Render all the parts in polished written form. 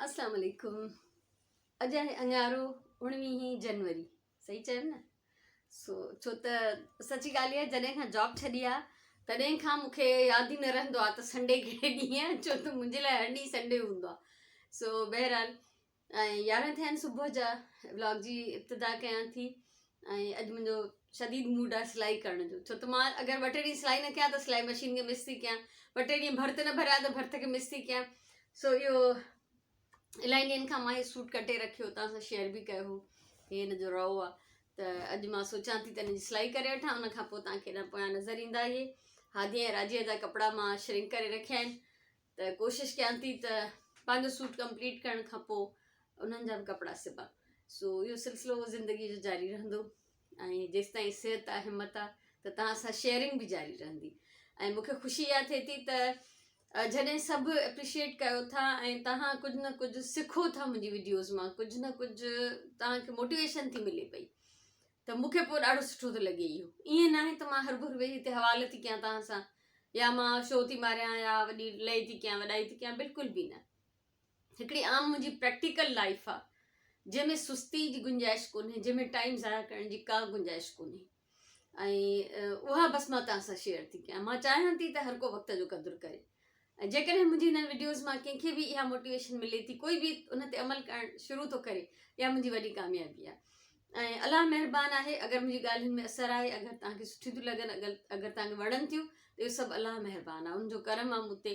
अस्सलाम वालेकुम। अॼु आहे अङारो 19 जनवरी, सही चयो न। छो त सची ॻाल्हि आहे, जॾहिं खां जॉब छॾी आहे तॾहिं खां मूंखे यादि ई न रहंदो आहे त संडे कहिड़े ॾींहुं आहे, छो त मुंहिंजे लाइ हर ॾींहुं संडे हूंदो आहे। बहरहाल 11 थिया आहिनि सुबुह जा, व्लॉग जी इब्तिदा कयां थी। ऐं अॼु मुंहिंजो शदीद मूड आहे सिलाई करण जो, छो त मां अगरि 2 टे ॾींहं सिलाई न कयां त सिलाई मशीन खे मिस थी कयां, 2 टे ॾींहं भर्त न भरिया त भर्त खे मिस थी कयां। इहो इलाही ॾींहंनि खां मां इहो सूट कटे रखियो, तव्हां सां शेयर बि कयो हो, हे हिन जो रओ आहे। त अॼु मां सोचां थी त हिन जी सिलाई करे वठां, उन खां पोइ तव्हांखे हेॾा पोयां नज़र ईंदा। इहे हादी ऐं राजीअ जा कपिड़ा मां श्रिंक करे रखिया आहिनि, त कोशिशि कयां थी त पंहिंजो सूट कंप्लीट करण खां पोइ उन्हनि जा बि कपिड़ा सिबां। इहो सिलसिलो ज़िंदगी जो जारी रहंदो, ऐं जेसि ताईं सिहत आहे, हिमत आहे, त तव्हां सां शेयरिंग बि जारी रहंदी। ऐं मूंखे ख़ुशी इहा थिए थी त जॾहिं सभु एप्रिशिएट कयो था ऐं तव्हां कुझु न कुझु सिखो था मुंहिंजी वीडियोज़ मां, कुझु न कुझु तव्हांखे मोटिवेशन थी मिले पई, त मूंखे पोइ ॾाढो सुठो थो लॻे। इहो ईअं न आहे त मां हर भुर वेही हिते हवाले थी कयां तव्हां सां, या मां शो थी मारियां या वॾी लई थी कयां, वॾाई थी कयां, बिल्कुलु बि न। हिकिड़ी आम मुंहिंजी प्रैक्टिकल लाइफ आहे, जंहिंमें सुस्ती जी गुंजाइश कोन्हे, जंहिंमें टाइम ज़ाया करण जी का गुंजाइश कोन्हे, ऐं उहा बसि मां तव्हां सां शेयर थी कयां। मां चाहियां थी त हर को वक़्त जो क़दुरु करे, ऐं जेकॾहिं मुंहिंजी हिन वीडियोज़ मां कंहिंखे बि इहा मोटिवेशन मिले थी, कोई बि उन ते अमल करणु शुरू थो करे, इहा मुंहिंजी वॾी कामयाबी आहे। ऐं अलाह महिरबान आहे, अगरि मुंहिंजी ॻाल्हियुनि में असरु आहे, अगरि तव्हांखे सुठियूं थियूं लॻनि, अगरि तव्हांखे वणनि थियूं, त इहो सभु अलाह महिरबान आहे, उनजो करम आहे मूं ते,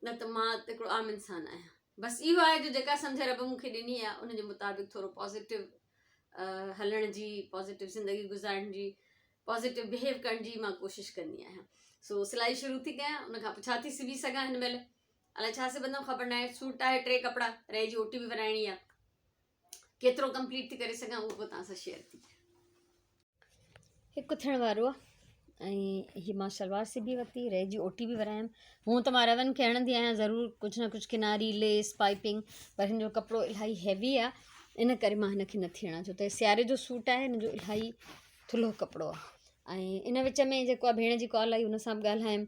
न त मां त हिकिड़ो आम इंसानु आहियां। बसि इहो आहे जो जेका सम्झ रब मूंखे ॾिनी आहे, उनजे मुताबिक़ थोरो पॉज़िटिव हलण जी, पॉज़िटिव ज़िंदगी गुज़ारण जी, पॉज़िटिव बिहेव करण जी मां कोशिशि कंदी आहियां। सिलाई शुरू थी कयां, उनखां पोइ छा थी सिबी सघां हिन महिल, अलाए छा सिबंदमि ख़बर न आहे। सूट आहे, 3 कपिड़ा, रहे जी ओटी बि वराइणी आहे, केतिरो कंप्लीट थी करे सघां उहो पोइ तव्हां सां शेयर थी। हिकु थियण वारो आहे, ऐं हीअ मां सलवार सिबी वरिती, रहे जी ओटी बि वरायमि। हूअं त मां रवनि खे हणंदी आहियां ज़रूरु कुझु न कुझु किनारी, लेस, पाइपिंग, पर हिन जो कपिड़ो इलाही हैवी आहे, इन करे मां हिनखे नथी हणां, छो त सियारे जो सूट आहे, हिन जो इलाही थुल्हो कपिड़ो आहे। ऐं इन विच में जेको आहे भेण जी कॉल आई, हुन सां बि ॻाल्हायमि,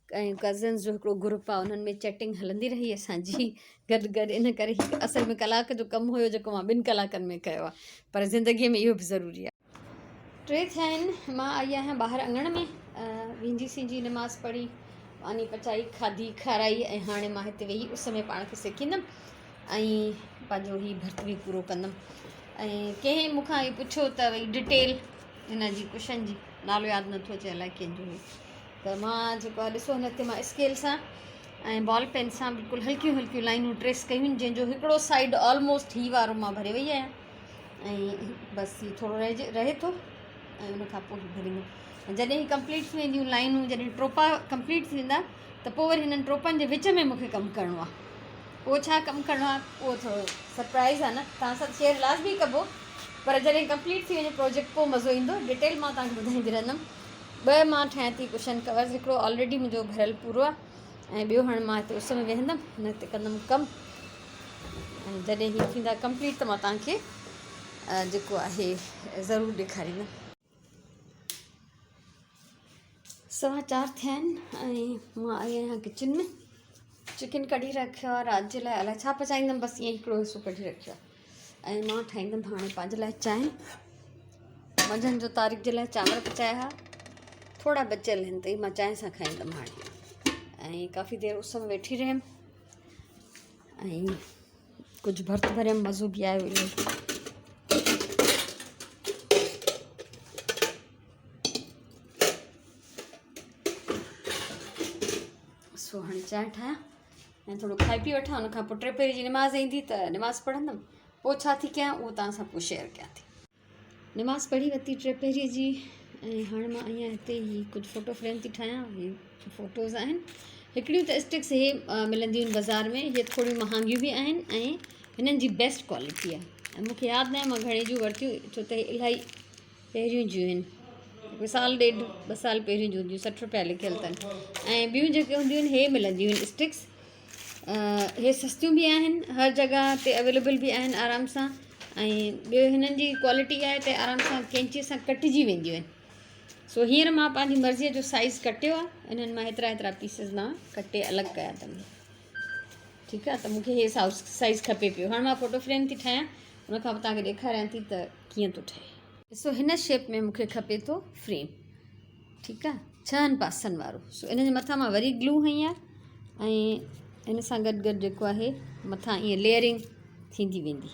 ऐं कज़न्स जो हिकिड़ो ग्रुप आहे, उन्हनि में चैटिंग हलंदी रही असांजी गॾु गॾु। इन करे असल में कलाक जो कमु हुयो जेको मां 2 कलाकनि में कयो आहे, पर ज़िंदगीअ में इहो बि ज़रूरी आहे। 3 थिया आहिनि, मां आई आहियां ॿाहिरि अङण में, विंजी सिंजी नमाज़ पढ़ी, पानी पचाई, खाधी खाराई, ऐं हाणे मां हिते वेही उस में पाण खे सेकींदमि ऐं पंहिंजो ही भर्त बि पूरो कंदमि। ऐं कंहिं मूंखां इहो पुछियो त भई डिटेल हिन जी कुशन जी, नालो यादि नथो अचे, अलाए कंहिंजो हुयो, त मां जेको आहे ॾिसो हिन ते मां स्केल सां ऐं बॉल पेन सां बिल्कुलु हल्कियूं हल्कियूं लाइनूं ट्रेस कयूं, जंहिंजो हिकिड़ो साइड ऑलमोस्ट ही वारो मां भरे वई आहियां, ऐं बसि हीउ थोरो रहे थो, ऐं उनखां पोइ भरींदमि। जॾहिं ही कंप्लीट थी वेंदियूं लाइनूं, जॾहिं टोपा कंप्लीट थी वेंदा, त पोइ वरी हिननि टोपनि जे विच में मूंखे कमु करिणो आहे। पोइ छा कमु करिणो आहे उहो थोरो सरप्राइज़ आहे, न तव्हां सां शेयर लाज़मी कबो, पर जॾहिं कंप्लीट थी वञे प्रोजेक्ट पोइ मज़ो ईंदो। डिटेल मां तव्हांखे ॿुधाईंदी रहंदमि। 2 मां ठाहियां थी कुशन कवर्स, हिकिड़ो ऑलरेडी मुंहिंजो भरियलु पूरो आहे, ऐं ॿियो हाणे मां हिते उस में वेहंदमि, हिन ते कंदमि कमु, ऐं जॾहिं हीअ थींदा कंप्लीट त मां तव्हांखे जेको आहे ज़रूरु ॾेखारींदमि। 4:15 थिया आहिनि, ऐं मां आई आहियां किचन में। चिकन कढी रखियो आहे राति जे लाइ, अलाए छा पचाईंदमि, बसि ईअं हिकिड़ो हिसो कढी रखियो आहे। ऐं मां ठाहींदमि हाणे पंहिंजे लाइ चांहि, मंझंदि जो तारीख़ जे लाइ चांवर पचाया हुआ, थोड़ा बचियल आहिनि, त मां चांहि सां खाईंदमि हाणे। ऐं काफ़ी देरि उस में वेठी रहियमि, ऐं कुझु भर्त भरियमि, मज़ो बि आयो इलाही। हाणे चांहि ठाहियां ऐं थोरो खाई पी वठां, उनखां पोइ 3 पहिरीं जी निमाज़ ईंदी त निमाज़ पढ़ंदमि, पोइ छा थी कयां उहो तव्हां सां पोइ शेयर कयां थी। निमाज़ पढ़ी वरिती 3 पहिरीं जी, ऐं हाणे मां आई आहियां हिते ही कुझु फ़ोटो फ्रेम थी ठाहियां। हीअ फ़ोटोज़ आहिनि, हिकिड़ियूं त स्टिक्स इहे मिलंदियूं आहिनि बाज़ार में, इहे थोरियूं महांगियूं बि आहिनि, ऐं हिननि जी बेस्ट क्वालिटी आहे, ऐं मूंखे यादि न आहे मां घणे जूं वरितियूं, छो त इलाही पहिरियों जूं आहिनि, 1 साल 1.5 2 साल पहिरियों जूं हूंदियूं, 60 रुपया लिखियल अथनि। ऐं ॿियूं जेके हूंदियूं आहिनि हे मिलंदियूं आहिनि स्टिक्स, हे सस्तियूं बि आहिनि, हर जॻह ते अवेलेबल बि आहिनि आराम सां, ऐं ॿियो हिननि जी क्वालिटी आहे त आराम सां कैंचीअ सां कटिजी वेंदियूं आहिनि। हींअर मां पंहिंजी मर्ज़ीअ जो साइज़ कटियो आहे, इन्हनि मां हेतिरा पीसिस मां कटे अलॻि कया अथमि, ठीकु आहे। त मूंखे हे साइज़ खपे पियो। हाणे मां फ़ोटो फ्रेम थी ठाहियां, उन खां पोइ तव्हांखे ॾेखारियां थी त कीअं थो ठहे। ॾिसो हिन शेप में मूंखे खपे थो फ्रेम, ठीकु आहे, 6 पासनि वारो। सो इन जे मथां मां वरी ग्लू हई आहे ऐं इन सां गॾु गॾु जेको आहे मथां ईअं लेयरिंग थींदी वेंदी,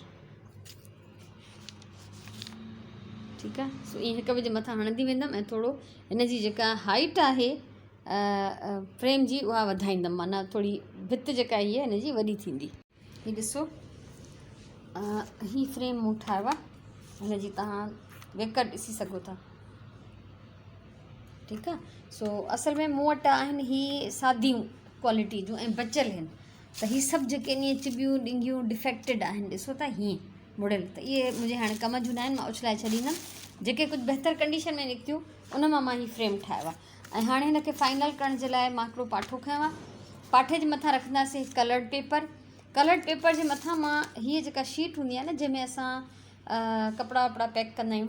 ठीकु आहे। सो ईअं हिक ॿिए जे मथां हणंदी वेंदमि ऐं थोरो हिन जी जेका हाइट आहे फ्रेम जी उहा वधाईंदमि, माना थोरी भित जेका हीअ हिन जी वॾी थींदी। हीअ ॾिसो हीअ फ्रेम मूं ठाहियो आहे, हिन जी तव्हां वेकर ॾिसी सघो था, ठीकु आहे। सो असल में मूं वटि आहिनि हीअ सादियूं क्वालिटी जूं ऐं बचियल आहिनि, त हीअ सभु जेके ईअं चिबियूं ॾिंगियूं डिफेक्टेड आहिनि, ॾिसो था हीअं मुड़ियल, त इहे मुंहिंजे हाणे कम जूं न आहिनि, मां उछलाए छॾींदमि। जेके कुझु बहितर कंडीशन में निकितियूं उन मां हीअ फ्रेम ठाहियो आहे। ऐं हाणे हिनखे फाइनल करण जे लाइ मां हिकिड़ो पाठो खयो आहे। पाठे जे मथां रखंदासीं कलर्ड पेपर। कलर्ड पेपर जे मथां मां हीअ जेका शीट हूंदी आहे न जंहिंमें असां कपिड़ा वपिड़ा पैक कंदा आहियूं,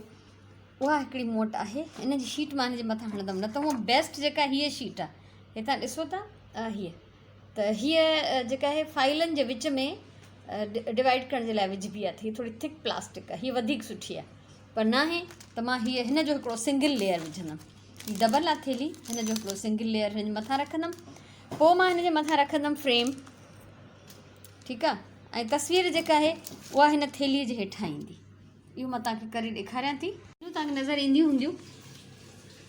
उहा हिकिड़ी मूं वटि आहे, इन जी शीट मां हिन जे मथां हणंदमि। न त उहा बेस्ट जेका हीअ शीट आहे, हितां ॾिसो था हीअ, त हीअ जेका आहे फाइलनि जे विच में डिवाइड करण जे लाइ विझिबी आहे, त हीअ थोरी थिक प्लास्टिक आहे, हीअ वधीक सुठी आहे। पर न आहे त मां हिन जो हिकिड़ो सिंगल लेयर विझंदमि, हीअ डबल आहे थेली, हिन जो हिकिड़ो सिंगल लेयर हिन जे मथां रखंदमि। पोइ मां हिन जे मथां रखंदमि फ्रेम, ठीकु आहे। ऐं तस्वीर जेका आहे उहा हिन थेलीअ जे हेठां ईंदी, इहो मां तव्हांखे करे ॾेखारियां थी, तव्हांखे नज़र ईंदियूं हूंदियूं,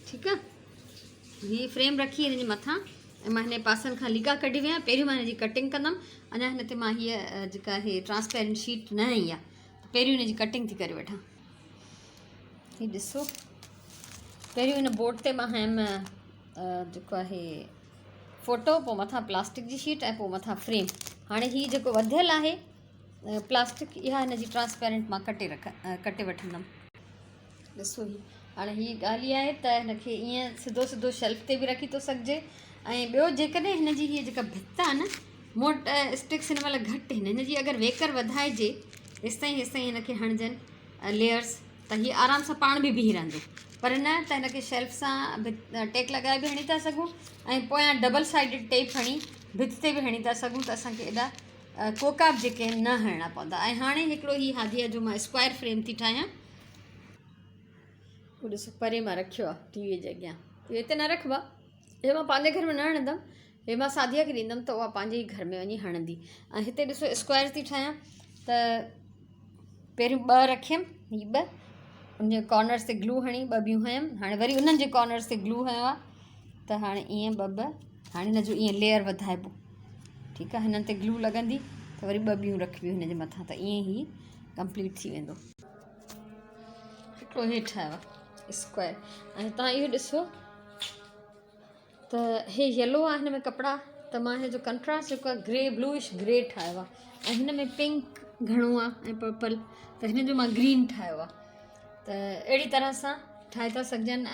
ठीकु आहे। हीअ फ्रेम रखी हिन जे मथां ऐं मां हिन पासनि खां लीका कढी विया। पहिरियों मां हिन जी कटिंग कंदमि, अञा हिन ते मां हीअ जेका आहे ट्रांसपेरेंट शीट न हई आहे, त पहिरियों हिन जी कटिंग थी करे वठां। हीअ ॾिसो, पहिरियों हिन बोर्ड ते मां हयमि जेको आहे फ़ोटो, पोइ मथां प्लास्टिक जी शीट ऐं पोइ मथां फ्रेम। हाणे हीअ जेको वधियल आहे प्लास्टिक, इहा हिन जी ट्रांसपेरेंट मां कटे वठंदमि। ॾिसो हाणे हीअ ॻाल्हि इहा आहे त हिनखे ईअं सिधो सिधो शेल्फ ते बि रखी थो सघिजे। ऐं ॿियो जेकॾहिं हिन जी हीअ जेका भित आहे न, मूं वटि स्टिक्स हिन महिल घटि आहिनि, हिन जी अगरि वेकर वधाइजे हेसिताईं हिनखे हणजनि लेयर्स, त हीअ आराम सां पाण बि बीही रहंदो। पर न त हिनखे शेल्फ सां टेक लॻाए बि हणी था सघूं ऐं पोयां डबल साइडेड टेप हणी भित ते बि हणी था सघूं, त असांखे एॾा कोकाब जेके आहिनि न हणणा पवंदा। ऐं हाणे हिकिड़ो हीअ हादिया जो मां स्क्वायर फ्रेम थी ठाहियां, उहो ॾिसो परे मां रखियो आहे टीवीअ जे अॻियां, इहो हिते न रखिबो आहे, हे मां पंहिंजे घर में न हणंदमि, हे मां सादिया खे ॾींदमि त उहा पंहिंजे ई घर में वञी हणंदी। ऐं हिते ॾिसो स्क्वायर थी ठाहियां, त पहिरियों 2 रखियमि, हीअ 2, उनजे कॉर्नर्स ते ग्लू हणी 2 ॿियूं हयमि, हाणे वरी उन्हनि जे कॉर्नर्स ते ग्लू हयो आहे, त हाणे ईअं 2 हाणे हिन जो ईअं लेयर वधाइबो, ठीकु आहे। हिननि ते ग्लू लॻंदी त वरी 2 ॿियूं रखिबियूं हिन जे मथां, त ईअं ई कंप्लीट थी वेंदो। हिकिड़ो हीअ ठाहियो आहे स्क्वायर। ऐं तव्हां इहो ॾिसो त हे येलो आहे हिन में कपिड़ा, त मां हिन जो कंट्रास्ट जेको आहे ग्रे ब्लूइश ग्रे ठाहियो आहे, ऐं हिन में पिंक घणो आहे ऐं पर्पल, त हिन जो मां ग्रीन ठाहियो आहे। त अहिड़ी तरह सां ठाहे था सघजनि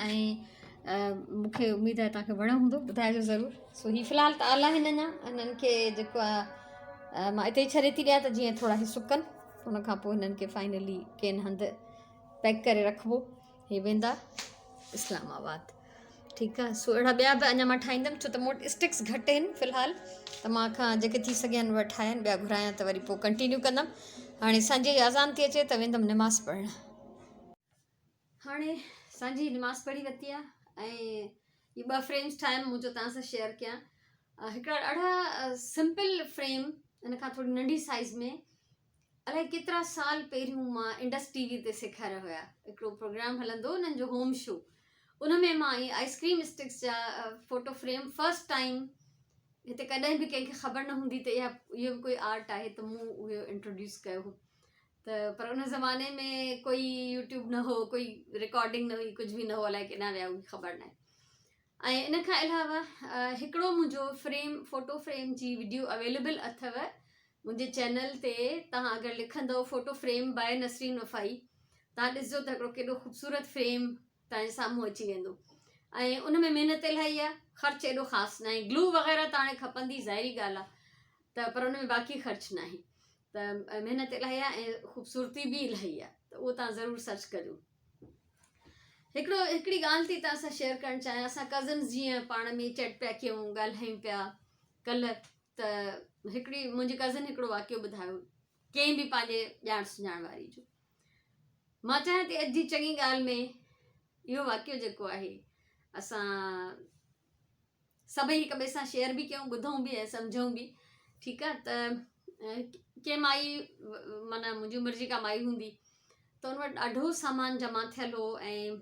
ऐं मूंखे उमेदु आहे तव्हांखे वणियो हूंदो, ॿुधाइजो ज़रूरु। सो हीअ फ़िलहालु त आला आहिनि, अञा हिननि खे जेको आहे मां हिते ई छॾे थी ॾियां त जीअं थोरा इहे सुकनि, उन खां पोइ हिननि खे फाइनली कंहिं हंधि पैक करे रखिबो, हे वेंदा इस्लामाबाद, ठीकु आहे। सो अहिड़ा ॿिया बि अञा मां ठाहींदमि, छो त मूं वटि स्टिक्स घटि आहिनि फ़िलहालु, त मां खां जेके थी सघनि उहे ठाहिया आहिनि, ॿिया घुरायां त वरी पोइ कंटिन्यू कंदमि। हाणे सांझे अज़ान थी अचे त वेंदमि निमाज़ पढ़णु। हाणे सांझी निमाज़ पढ़ी वरिती आहे ऐं इहे 2 फ्रेम्स ठाहिया, मूं चयो तव्हां सां शेयर कयां। हिकिड़ा ॾाढा सिंपल फ्रेम, हिन खां थोरी नंढी साइज़ में, अलाए केतिरा साल पहिरियों मां इंडस टीवी ते सेखारिया हुया, हिकिड़ो प्रोग्राम हलंदो उन्हनि जो होम शो, उन में मां इहे आइसक्रीम स्टिक्स जा फ़ोटो फ्रेम फर्स्ट टाइम, हिते कॾहिं बि कंहिंखे ख़बर न हूंदी त इहो बि कोई आर्ट आहे, त मूं उहो इंट्रोड्यूस कयो हो। त पर उन ज़माने में कोई यूट्यूब न हो, कोई रिकॉर्डिंग न हुई, कुझु बि न हो, अलाए केॾां विया हुई ख़बर न आहे। ऐं इन खां अलावा हिकिड़ो मुंहिंजो फ़ोटो फ्रेम जी वीडियो अवेलेबल अथव मुंहिंजे चैनल ते, तव्हां अगरि लिखंदव फ़ोटो फ्रेम बाय नसरीन वफ़ाई, तव्हां ॾिसजो त हिकिड़ो केॾो ख़ूबसूरत फ्रेम तव्हांजे साम्हूं अची वेंदो। ऐं उन में महिनत इलाही आहे, ख़र्चु एॾो ख़ासि न आहे, ग्लू वग़ैरह त हाणे खपंदी, ज़ाहिरी ॻाल्हि आहे, त पर उन में बाक़ी ख़र्चु न आहे, त महिनत इलाही आहे ऐं ख़ूबसूरती बि इलाही आहे, त उहो तव्हां ज़रूरु सर्च कजो। हिकिड़ी ॻाल्हि थी तव्हां सां शेयर करणु चाहियां। असां कज़न्स जीअं पाण में चैट पिया कयूं, ॻाल्हायूं पिया कल्ह, त हिकिड़ी मुंहिंजी कज़न हिकिड़ो वाक़ियो ॿुधायो कंहिं बि पंहिंजे ॼाण सुञाण वारी जो। मां चाहियां थी अॼु जी चङी ॻाल्हि में इहो वाक़ियो जेको आहे असां सभई हिक ॿिए सां शेयर बि कयूं, ॿुधूं बि ऐं सम्झूं बि। ठीकु आहे। त कंहिं माई माना मुंहिंजी उमिरि जी का माई हूंदी त हुन वटि ॾाढो सामान जमा थियल हो ऐं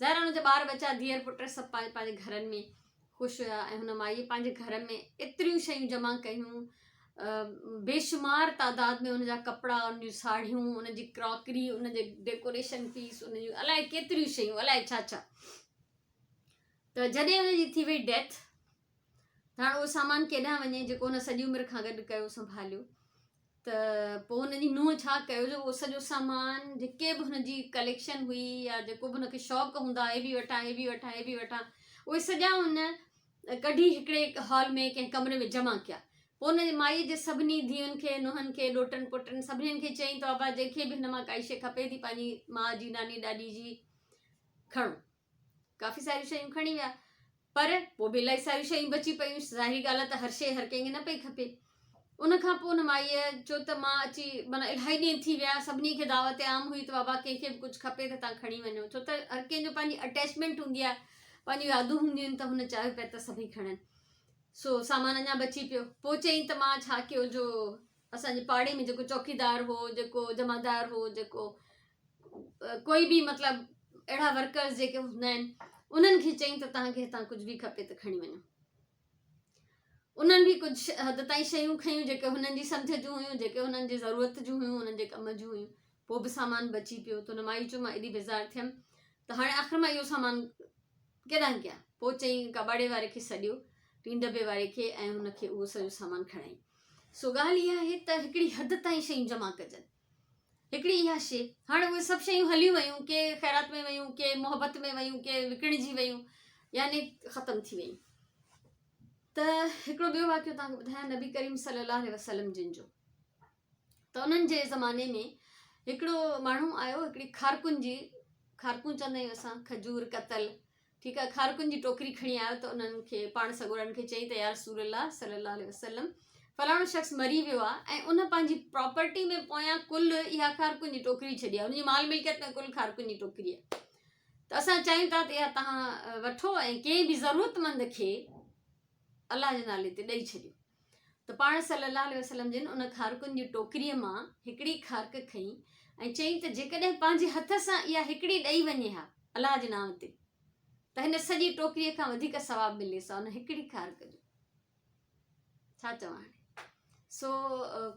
ज़ाहिर हुनजा ॿार बच्चा धीअर पुट सभु पंहिंजे घरनि में ख़ुशि हुया ऐं हुन माईअ पंहिंजे घर में एतिरियूं शयूं जमा कयूं, बेशुमार तादाद में हुनजा कपिड़ा, हुनजूं साड़ियूं, हुनजी क्रॉकरी, हुनजे डेकोरेशन पीस, हुनजूं अलाए केतिरियूं शयूं, अलाए छा छा। त जॾहिं हुनजी थी वई डेथ त हाणे उहो सामान केॾांहुं वञे जेको हुन सॼी उमिरि खां गॾु कयो संभालियो। त पोइ हुनजी नुंहुं छा कयो जो उहो सॼो सामान जेके बि हुनजी कलेक्शन हुई या जेको बि हुनखे शौक़ु हूंदा हे बि वठां हे बि वठां हे बि वठां, उहे सॼा हुन कढी हिकिड़े हॉल में कंहिं कमरे में जमा कया। पोइ हुनजी माईअ जे सभिनी धीअनि खे, नुंहंनि खे, ॾोटनि पुटनि सभिनीनि खे चयईं त बाबा जंहिंखे बि हिन मां काई शइ खपे थी पंहिंजी माउ जी, नानी ॾाॾी जी, खणो। काफ़ी सारियूं शयूं खणी विया, पर पोइ बि इलाही सारियूं शयूं बची पियूं। ज़ाहिरी ॻाल्हि आहे त हर शइ हर कंहिंखे न पई खपे। उन खां पोइ हुन माईअ चयो त मां अची माना इलाही ॾींहं थी विया, सभिनी खे दावत आम हुई त बाबा कंहिंखे बि कुझु खपे त तव्हां खणी वञो, छो त हर कंहिंजो पंहिंजी अटैचमेंट हूंदी आहे, पंहिंजियूं यादूं हूंदियूं आहिनि, त हुन चाहियो पिया त सभई खणनि। सो सामान अञा बची पियो। पोइ चयईं त मां छा कयो जो असांजे पाड़े में जेको चौकीदार हो, जेको जमादार हो, जेको कोई बि मतिलबु अहिड़ा वर्कर्स जेके हूंदा आहिनि, उन्हनि खे चयईं त तव्हांखे हितां कुझु बि खपे त खणी वञो। उन्हनि बि कुझु हद ताईं शयूं खयूं जेके हुननि जी सम्झ जूं हुयूं, जेके हुननि जी ज़रूरत जूं हुयूं, हुननि जे कम जूं हुयूं। पोइ बि सामान बची पियो त हुन माई चयो मां एॾी बेज़ार थियमि त हाणे आख़िर मां इहो सामान केॾांहुं कयां। पोइ चयईं कबाड़े वारे खे सॾियो, टीं दॿे वारे खे, ऐं हुनखे उहो सॼो सामान खणाई। सो ॻाल्हि इहा आहे त हिकिड़ी हद ताईं शयूं जमा कजनि। हिकिड़ी इहा शइ, हाणे उहे सभु शयूं हली वियूं, के ख़ैरात में वियूं, के मोहबत में वियूं, के विकिणिजी वियूं, यानी ख़तमु थी वियूं। त हिकिड़ो ॿियो वाक़ियो तव्हांखे ॿुधायां नबी करीम सल्लल्लाहु अलैहि वसल्लम जिन जो। त उन्हनि जे ज़माने में हिकिड़ो माण्हू आयो, हिकिड़ी खारकूं चवंदा आहियूं असां, खजूर कतल, ठीकु आहे, खारकुनि जी टोकरी खणी आयो। त उन्हनि खे पाण सॻोरनि खे चई त या रसूलल्लाह सल्लल्लाहु अलैहि वसल्लम फलाणो शख़्स मरी वियो आहे ऐं उन पंहिंजी प्रॉपर्टी में पोयां कुल इहा खारकुनि जी टोकरी छॾी आहे, हुनजी माल मिल्कियत में कुल खारकुनि जी टोकरी आहे। त असां चाहियूं था त इहा तव्हां वठो ऐं कंहिं बि ज़रूरतमंद खे अलाह जे नाले ते ॾेई छॾियो। त पाण सल्लल्लाहु अलैहि वसल्लम जिन उन खारकुनि जी टोकरीअ मां हिकिड़ी खारक खईं ऐं चयईं त जेकॾहिं पंहिंजे हथ सां इहा हिकिड़ी ॾेई वञे हा अलाह जे नाम ते त हिन सॼी टोकरीअ खां वधीक सवाबु मिलेसि उन हिकिड़ी खारक जो। छा चवां हाणे। सो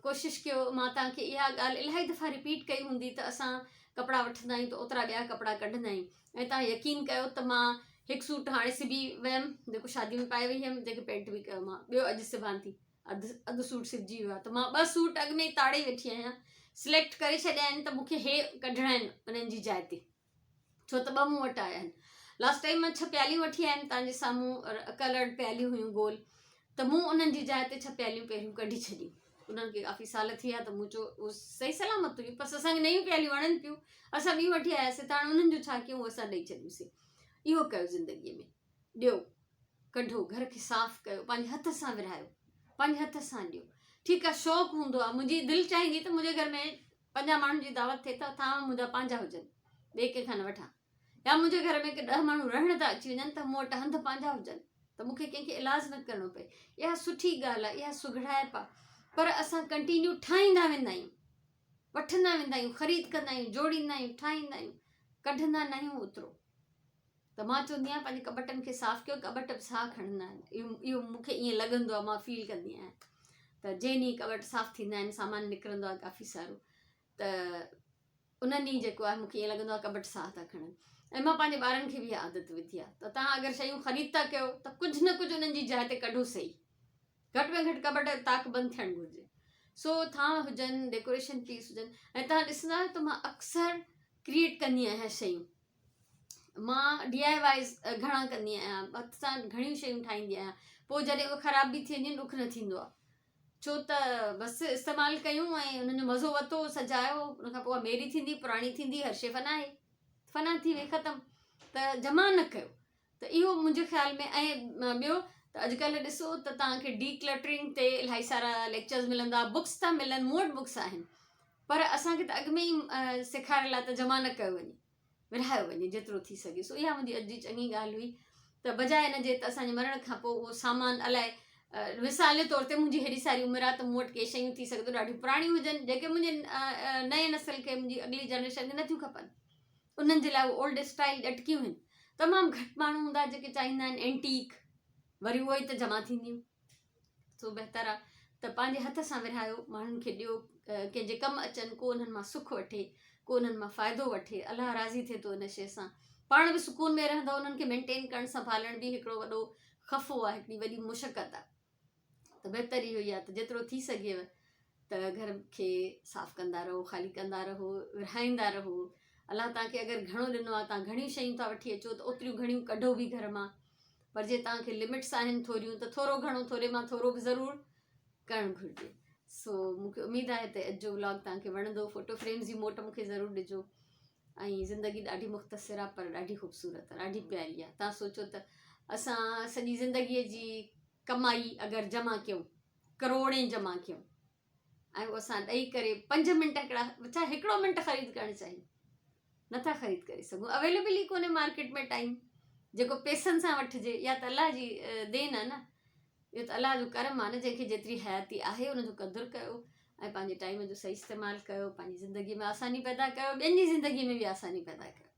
कोशिशि कयो, मां तव्हांखे इहा ॻाल्हि इलाही दफ़ा रिपीट कई हूंदी त असां कपिड़ा वठंदा आहियूं त ओतिरा ॿिया कपिड़ा कढंदा आहियूं। ऐं तव्हां यकीन कयो त मां हिकु सूट हाणे सिबी वियमि जेको शादी में पाए वई हुयमि, जेके पेंट बि कयो मां, ॿियो अॼु सिबां थी, अधु सूट सिबजी वियो आहे। त मां 2 सूट अॻु में ई ताड़े वेठी आहियां, सिलेक्ट करे छॾिया आहिनि त मूंखे हे कढणा आहिनि उन्हनि जी जाइ ते, छो त 2 मूं वटि आया आहिनि। लास्ट टाइम मां 6 प्यालियूं वठी आहिनि तव्हांजे साम्हूं, कलर्ड प्यालियूं हुयूं गोल, त मूं उन्हनि जी जाइ ते 6 प्यालियूं पहिरियों कढी छॾियूं। उन्हनि खे काफ़ी साल थी विया त मूं चयो उहो सही सलामत हुयूं, बसि असांखे नयूं प्यालियूं वणनि पियूं, असां ॿी वठी आयासीं, त हाणे उन्हनि जो छा कयूं, उहो असां ॾेई छॾियूंसीं। इहो कयो ज़िंदगीअ में, ॾियो, कढो, घर खे साफ़ु कयो, पंहिंजे हथ सां विरायो, पंहिंजे हथ सां ॾियो। ठीकु आहे, शौक़ु हूंदो आहे, मुंहिंजी दिलि चाहींदी त मुंहिंजे घर में 5 माण्हुनि जी दावत थिए त तव्हां मुंहिंजा पंहिंजा हुजनि, ॿिए कंहिंखां न वठां, या मुंहिंजे घर में 10 माण्हू रहण था अची वञनि त मूं वटि हंधि पंहिंजा हुजनि, त मूंखे कंहिंखे इलाजु न करिणो पए। इहा सुठी ॻाल्हि आहे, इहा सुघड़ाइप आहे, पर असां कंटिन्यू ठाहींदा वेंदा आहियूं, वठंदा वेंदा आहियूं, ख़रीद कंदा आहियूं, जोड़ींदा आहियूं, ठाहींदा आहियूं, कढंदा न आहियूं ओतिरो। त मां चवंदी आहियां पंहिंजे कॿटनि खे साफ़ु कयो, कॿट बि साहु खणंदा आहिनि, इहो मूंखे ईअं लॻंदो आहे, मां फील कंदी आहियां। त जंहिं ॾींहुं कॿट साफ़ु थींदा आहिनि, सामान निकिरंदो आहे काफ़ी सारो, त उन ॾींहुं जेको आहे मूंखे ईअं लॻंदो आहे कॿट साहु था खणनि। ऐं मां पंहिंजे ॿारनि खे बि इहा आदत विधी आहे त तव्हां अगरि शयूं ख़रीद था कयो त कुझु न कुझु उन्हनि जी जाइ ते कढो सही, घटि में घटि कॿट जो ताक बंदि थियणु घुरिजे। सो थां हुजनि, डेकोरेशन पीस हुजनि, ऐं तव्हां ॾिसंदा आहियो त मां अक्सर क्रिएट कंदी आहियां शयूं, मां DIYs घणा कंदी आहियां, हथ सां घणियूं शयूं ठाहींदी आहियां। पोइ जॾहिं उहे ख़राब बि थी वञनि ॾुख न थींदो आहे, छो त बसि इस्तेमालु कयूं ऐं उन्हनि जो मज़ो वरितो, सजायो, उन खां पोइ मेरी थींदी, पुराणी थींदी, हर शइ फना थी वई, ख़तमु। त जमा न कयो, त इहो मुंहिंजे ख़्याल में। ऐं ॿियो त अॼुकल्ह ॾिसो त तव्हांखे डीक्लटरिंग ते इलाही सारा लेक्चर्स मिलंदा, बुक्स था मिलनि, मूं वटि बुक्स आहिनि, पर असांखे त अॻु में ई सेखारियल आहे त जमा न कयो वञे, विरहायो वञे जेतिरो थी सघे। सो इहा मुंहिंजी अॼु जी चङी ॻाल्हि हुई त बजाए हिन जे त असांजे मरण खां पोइ उहो सामान अलाए मिसाल जे तौर ते मुंहिंजी हेॾी सारी उमिरि आहे त मूं वटि के शयूं थी सघे थो ॾाढियूं पुराणियूं हुजनि जेके मुंहिंजे नए नस्ल खे, मुंहिंजी अॻिली जनरेशन खे नथियूं खपनि, उन्हनि जे लाइ उहो ओल्ड स्टाइल ॾटकियूं आहिनि। तमामु घटि माण्हू हूंदा जेके चाहींदा आहिनि एंटीक, वरी उहो ई त जमा थींदियूं। सो बहितर आहे त पंहिंजे हथ सां विरहायो, माण्हुनि खे ॾियो, कंहिंजे कमु अचनि, को उन्हनि मां सुख वठे, को उन्हनि मां फ़ाइदो वठे, अलाह राज़ी थिए थो उन शइ सां। पाण बि सुकून में रहंदो, उन्हनि खे मेंटेन करणु संभालण बि हिकिड़ो वॾो ख़फ़ो आहे, हिकिड़ी वॾी मुशक़त आहे। त बहितर इहो ई आहे त जेतिरो थी सघेव त घर खे साफ़ु कंदा रहो, ख़ाली कंदा रहो, विरहाईंदा रहो। अलाह तव्हांखे अगरि घणो ॾिनो आहे, तव्हां घणियूं शयूं था वठी अचो, त ओतिरियूं घणियूं कढो बि घर मां, पर जे तव्हांखे लिमिट्स आहिनि थोरियूं, त थोरो घणो, थोरे मां थोरो बि ज़रूरु करणु घुरिजे। सो मूंखे उमेदु आहे त अॼु जो व्लॉग तव्हांखे वणंदो। फ़ोटो फ्रेम्स जी मोट मूंखे ज़रूरु ॾिजो। ऐं ज़िंदगी ॾाढी मुख़्तसिर आहे, पर ॾाढी ख़ूबसूरत आहे, ॾाढी प्यारी आहे। तव्हां सोचो त असां सॼी ज़िंदगीअ जी कमाई अगरि जमा कयूं, करोड़े जमा कयूं, ऐं उहो असां ॾेई करे 5 मिंट हिकिड़ा, छा हिकिड़ो मिंट ख़रीद करणु चाहियूं, नथा ख़रीद करे सघूं। अवेलेबल ई कोन्हे मार्केट में टाइम जेको पैसनि सां वठिजे, या त अलाह जी देन आहे न, इहो त अलाह जो करम आहे न, जंहिंखे जेतिरी हयाती आहे उनजो क़दुरु कयो ऐं पंहिंजे टाइम जो सही इस्तेमालु कयो, पंहिंजी ज़िंदगीअ में आसानी पैदा कयो, ॿियनि जी ज़िंदगीअ में बि आसानी पैदा कयो।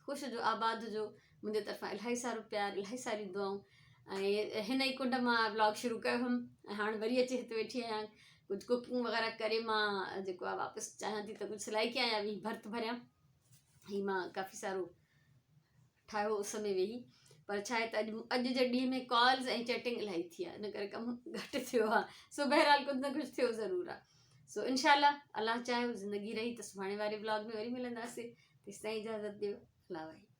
ख़ुशि जो, आबाद जो। मुंहिंजे तरफ़ां इलाही सारो प्यार, इलाही सारी दुआऊं। ऐं हिन ई कुंड मां व्लॉग शुरू कयो हुअमि, ऐं हाणे वरी अची हिते वेठी आहियां, कुझु कुकिंग वग़ैरह करे मां जेको आहे वापसि चाहियां थी त कुझु सिलाई कयां या ॿी भर्त भरियां। हीअ मां काफ़ी सारो ठाहियो उस में वेही, पर छा आहे त अॼु जे ॾींहं में कॉल्स ऐं चैटिंग इलाही थी आहे, इन करे कमु घटि थियो आहे। सो बहरहाल कुझु न कुझु थियो ज़रूरु आहे। सो इंशाल्लाह अलाह चाहे ज़िंदगी रही त सुभाणे वारे ब्लॉग में वरी मिलंदासीं। तेसिताईं इजाज़त ॾियो। अल्लाह वाहे।